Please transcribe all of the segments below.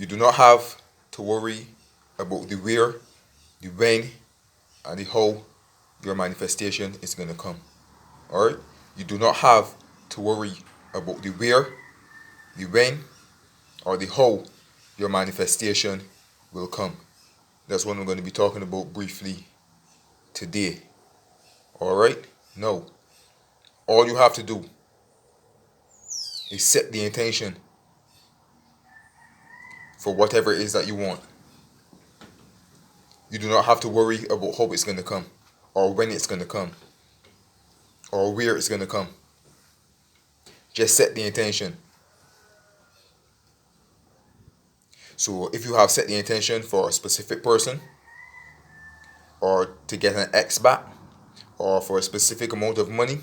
You do not have to worry about the where, the when, and the how your manifestation is going to come. Alright? You do not have to worry about the where, the when, or the how your manifestation will come. That's what I'm going to be talking about briefly today. Alright? No. All you have to do is set the intention for whatever it is that you want. You do not have to worry about how it's going to come, or when it's going to come, or where it's going to come. Just set the intention. So if you have set the intention for a specific person, or to get an X back, or for a specific amount of money,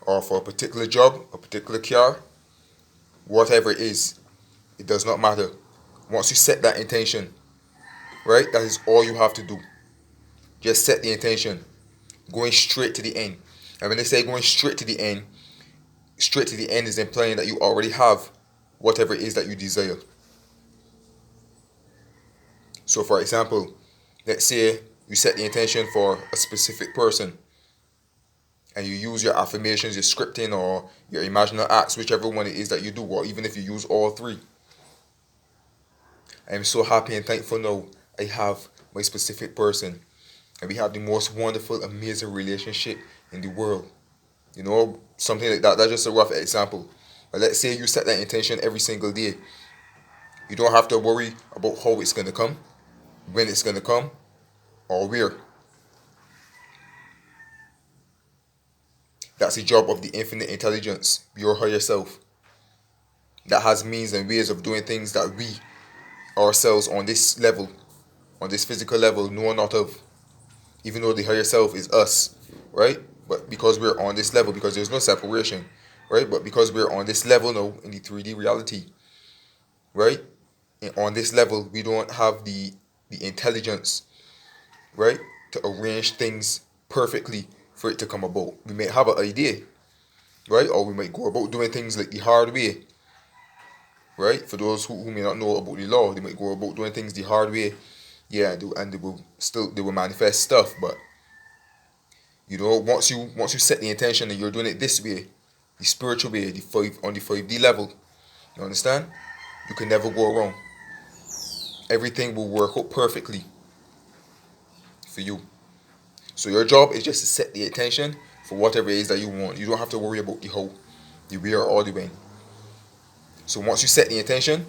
or for a particular job, a particular car, whatever it is, it does not matter. Once you set that intention, right, that is all you have to do. Just set the intention, going straight to the end. And when they say going straight to the end is implying that you already have whatever it is that you desire. So for example, let's say you set the intention for a specific person, and you use your affirmations, your scripting, or your imaginal acts, whichever one it is that you do, or even if you use all three. I am so happy and thankful now I have my specific person, and we have the most wonderful, amazing relationship in the world. You know, something like that. That's just a rough example. But let's say you set that intention every single day. You don't have to worry about how it's going to come, when it's going to come, or where. That's the job of the infinite intelligence, your higher self, that has means and ways of doing things that we ourselves on this level, on this physical level, know not of. Even though the higher self is us, right? But because we're on this level, because there's no separation, right? But because we're on this level now in the 3D reality, right? And on this level, we don't have the intelligence, right, to arrange things perfectly for it to come about. We may have an idea, right? Or we might go about doing things like the hard way, right? For those who may not know about the law, they might go about doing things the hard way. Yeah, and they will manifest stuff. But you know, once you set the intention that you're doing it this way, the spiritual way, the 5D level, you understand? You can never go wrong. Everything will work out perfectly for you. So your job is just to set the intention for whatever it is that you want. You don't have to worry about the how, the where, or the when. So once you set the intention,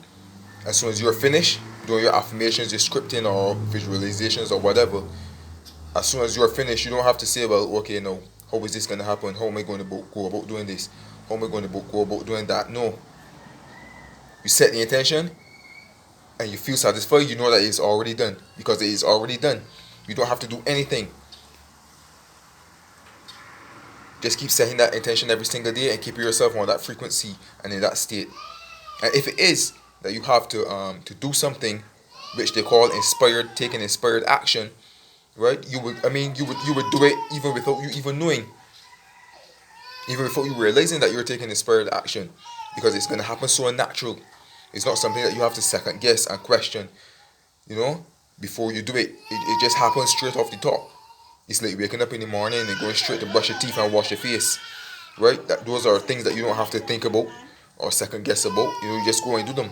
as soon as you're finished doing your affirmations, your scripting, or visualizations, or whatever, as soon as you're finished, you don't have to say, well, okay, no, how is this going to happen? How am I going to go about doing this? How am I going to go about doing that? No. You set the intention and you feel satisfied, you know that it's already done, because it is already done. You don't have to do anything. Just keep setting that intention every single day and keep yourself on that frequency and in that state. And if it is that you have to do something which they call inspired, taking inspired action, right? You would do it even without you even knowing, even without you realizing that you're taking inspired action, because it's gonna happen so natural. It's not something that you have to second guess and question, you know, before you do it. It just happens straight off the top. It's like waking up in the morning and going straight to brush your teeth and wash your face, right? That those are things that you don't have to think about or second guess about. You just go and do them,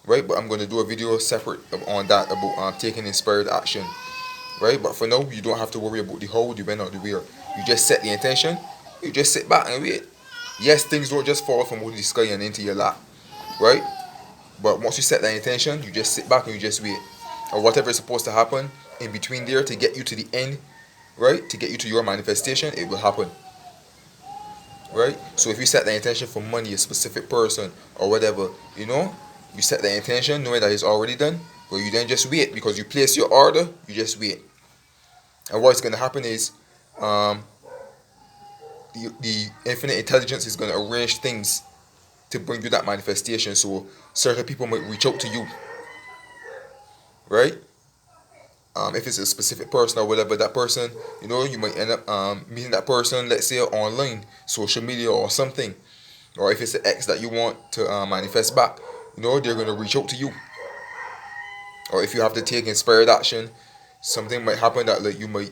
right? But I'm gonna do a video separate on that about taking inspired action, right? But for now, you don't have to worry about the how, the when, or the where. You just set the intention. You just sit back and wait. Yes, things don't just fall from out of the sky and into your lap, right? But once you set that intention, you just sit back and you just wait. Or whatever is supposed to happen in between there to get you to the end, right? To get you to your manifestation, it will happen, right? So if you set the intention for money, a specific person, or whatever, you know, you set the intention knowing that it's already done, but you then just wait because you place your order, you just wait. And what's going to happen is um, the infinite intelligence is going to arrange things to bring you that manifestation. So certain people might reach out to you, right? If it's a specific person or whatever, that person, you know, you might end up meeting that person, let's say online, social media or something. Or if it's an ex that you want to manifest back, you know, they're going to reach out to you Or if you have to take inspired action, something might happen that like you might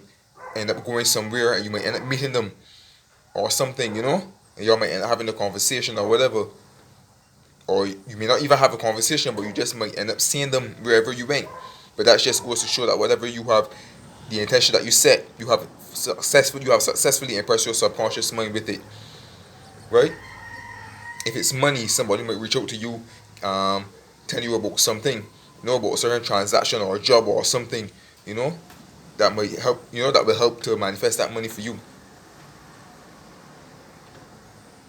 end up going somewhere and you might end up meeting them or something, and y'all might end up having a conversation or whatever. Or you may not even have a conversation, but you just might end up seeing them wherever you went. But that just goes to show that whatever you have, the intention that you set, you have successfully impressed your subconscious mind with it, right? If it's money, somebody might reach out to you, tell you about something, about a certain transaction or a job or something, you know, that might help, that will help to manifest that money for you,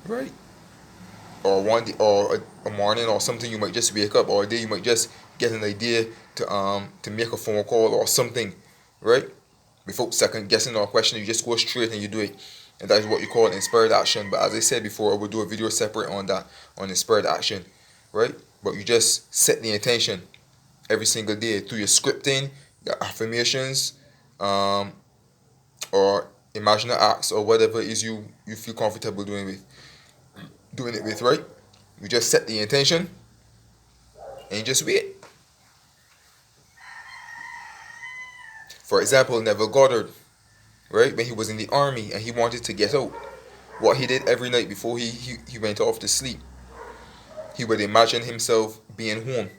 right? Or one day, or a morning or something, you might just wake up, or a day you might just get an idea to make a phone call or something, right? Without second guessing or questioning, you just go straight and you do it. And that is what you call inspired action. But as I said before, I will do a video separate on that, on inspired action, right? But you just set the intention every single day through your scripting, your affirmations, um, or imaginary acts, or whatever it is you feel comfortable doing it with, right? You just set the intention and you just wait. For example, Neville Goddard, right? When he was in the army and he wanted to get out, what he did every night before he went off to sleep, he would imagine himself being home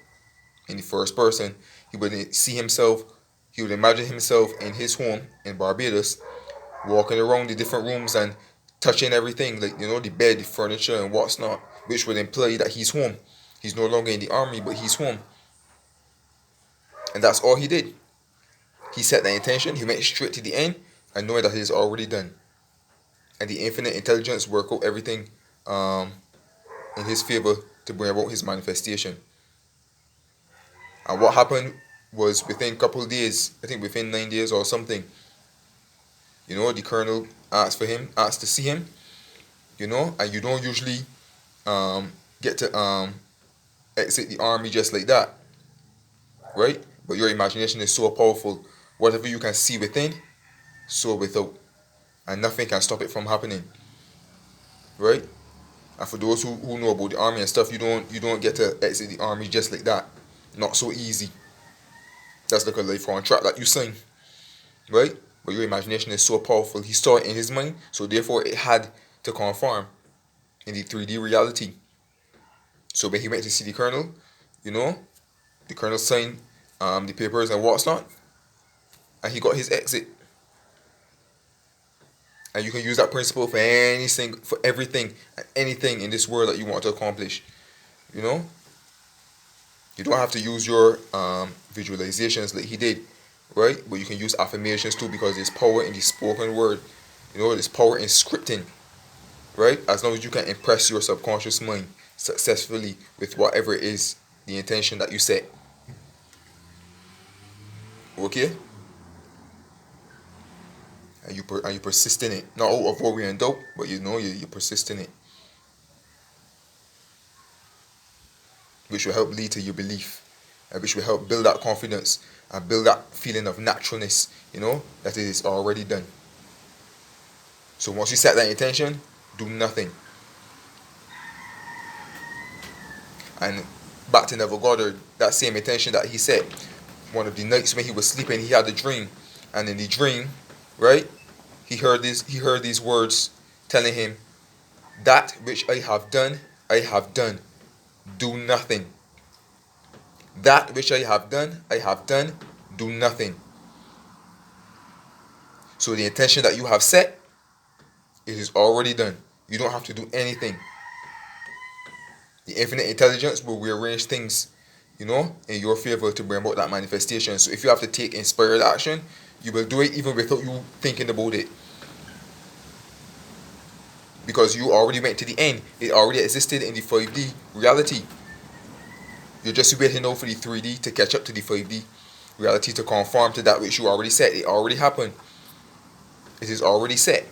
in the first person. He would see himself, he would imagine himself in his home in Barbados, walking around the different rooms and touching everything, like, the bed, the furniture, and what's not, which would imply that he's home. He's no longer in the army, but he's home. And that's all he did. He set the intention, he went straight to the end, and knowing that it is already done. And the infinite intelligence work out everything in his favor to bring about his manifestation. And what happened was within a couple of days, I think within 9 days or something, the colonel asked to see him, and you don't usually get to exit the army just like that, right? But your imagination is so powerful. Whatever you can see within, so without, and nothing can stop it from happening, right? And for those who know about the army and stuff, you don't get to exit the army just like that. Not so easy. That's like a life contract that you sign, right? But your imagination is so powerful. He saw it in his mind, so therefore it had to conform in the 3D reality. So when he went to see the colonel, the colonel signed the papers and what's not, and he got his exit. And you can use that principle for anything, for everything, and anything in this world that you want to accomplish. You know, you don't have to use your visualizations like he did, right? But you can use affirmations too, because there's power in the spoken word. There's power in scripting, right? As long as you can impress your subconscious mind successfully with whatever it is the intention that you set. Okay? And you persist in it, not out of worry and doubt, but you persist in it, which will help lead to your belief, and which will help build that confidence and build that feeling of naturalness, that it is already done. So once you set that intention, do nothing. And back to Neville Goddard, that same intention that he set, one of the nights when he was sleeping, he had a dream, and in the dream, right, he heard these words telling him, "That which I have done, I have done. Do nothing. That which I have done, I have done. Do nothing." So the intention that you have set, it is already done. You don't have to do anything. The infinite intelligence will rearrange things, in your favor to bring about that manifestation. So if you have to take inspired action, you will do it even without you thinking about it. Because you already went to the end. It already existed in the 5D reality. You're just waiting now for the 3D to catch up to the 5D reality to conform to that which you already set. It already happened. It is already set.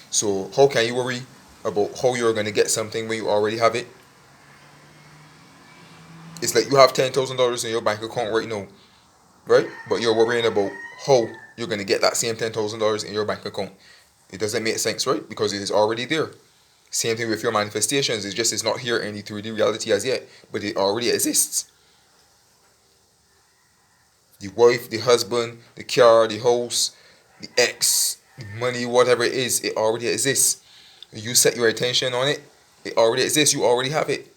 So how can you worry about how you're going to get something when you already have it? It's like you have $10,000 in your bank account right now, right? But you're worrying about how you're going to get that same $10,000 in your bank account. It doesn't make sense, right? Because it is already there. Same thing with your manifestations. It's not here in the 3D reality as yet, but it already exists. The wife, the husband, the car, the house, the ex, the money, whatever it is, it already exists. You set your attention on it, it already exists. You already have it.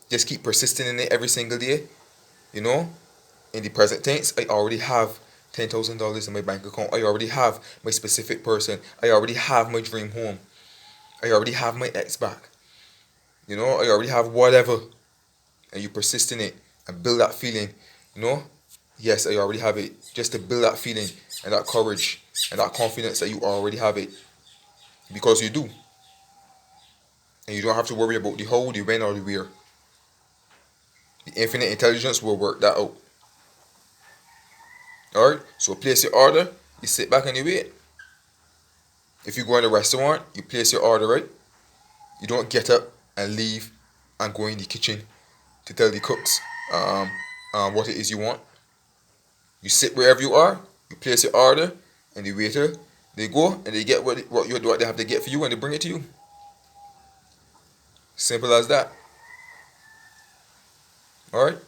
Just keep persisting in it every single day. You know, in the present tense, I already have $10,000 in my bank account. I already have my specific person. I already have my dream home. I already have my ex back. You know, I already have whatever. And you persist in it and build that feeling. You know, yes, I already have it. Just to build that feeling and that courage and that confidence that you already have it. Because you do. And you don't have to worry about the how, the when, or the where. The infinite intelligence will work that out. Alright? So place your order, you sit back and you wait. If you go in a restaurant, you place your order, right? You don't get up and leave and go in the kitchen to tell the cooks what it is you want. You sit wherever you are, you place your order, and the waiter, they go and they get what they have to get for you and they bring it to you. Simple as that. Alright?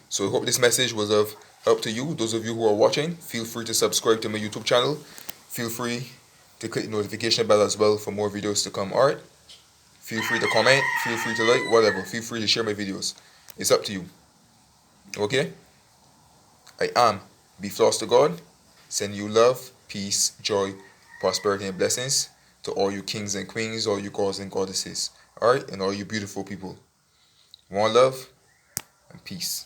So I hope this message was of help to you. Those of you who are watching, feel free to subscribe to my YouTube channel. Feel free to click the notification bell as well for more videos to come. Alright? Feel free to comment, feel free to like, whatever. Feel free to share my videos. It's up to you. Okay? I am Be Floss to God. Send you love, peace, joy, prosperity, and blessings to all you kings and queens, all you gods and goddesses. Alright? And all you beautiful people. One love and peace.